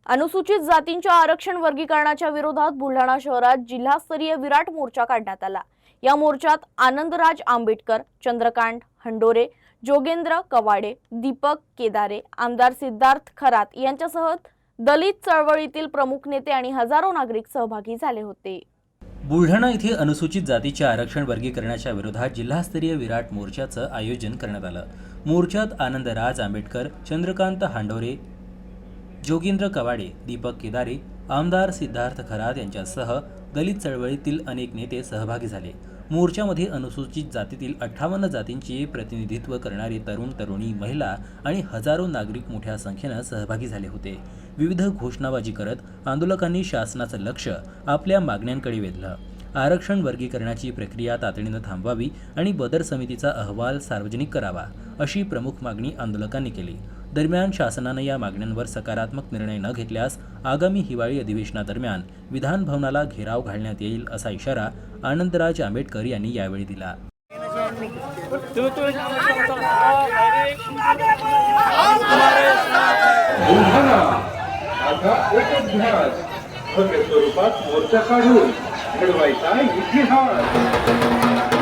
अनुसूचित जातींच्या आरक्षण वर्गीकरणाच्या विरोधात बुलढाणा शहरात जिल्हास्तरीय विराट मोर्चा काढण्यात आला। या मोर्चात आनंदराज आंबेडकर, चंद्रकांत हंडोरे, जोगेंद्र कवाडे, दीपक केदारे, आमदार सिद्धार्थ खरात यांच्यासह दलित चळवळीतील प्रमुख नेते आणि हजारो नागरिक सहभागी झाले होते। बुलढाणा येथे अनुसूचित जातीच्या आरक्षण वर्गीकरणाच्या विरोधात जिल्हास्तरीय विराट मोर्चाचं आयोजन करण्यात आलं। मोर्चात आनंदराज आंबेडकर, चंद्रकांत हंडोरे, जोगेंद्र कवाडे, दीपक केदारे, आमदार सिद्धार्थ खरात यांच्यासह दलित चळवळीतील अनेक नेते सहभागी झाले। मोर्चामध्ये अनुसूचित जातीतील 58 जातींचे प्रतिनिधित्व करणारे तरुण तरुणी, महिला आणि हजारो नागरिक मोठ्या संख्येने सहभागी झाले होते। विविध घोषणाबाजी करत आंदोलकांनी शासनाचं लक्ष आपल्या मागण्यांकडे वेधलं। आरक्षण वर्गीकरणाची प्रक्रिया तातडीने थांबवावी आणि बदर समितीचा अहवाल सार्वजनिक करावा, अशी प्रमुख मागणी आंदोलकांनी केली। दरम्यान शासनाने या मागण्यांवर सकारात्मक निर्णय न घेतल्यास आगामी हिवाळी अधिवेशनादरम्यान विधान भवनाला घेराव घालण्यात येईल, असा इशारा आनंदराज आंबेडकर यांनी यावेळी दिला। स्वरूपात मोर्चा काढून घडवायचा इतिहास।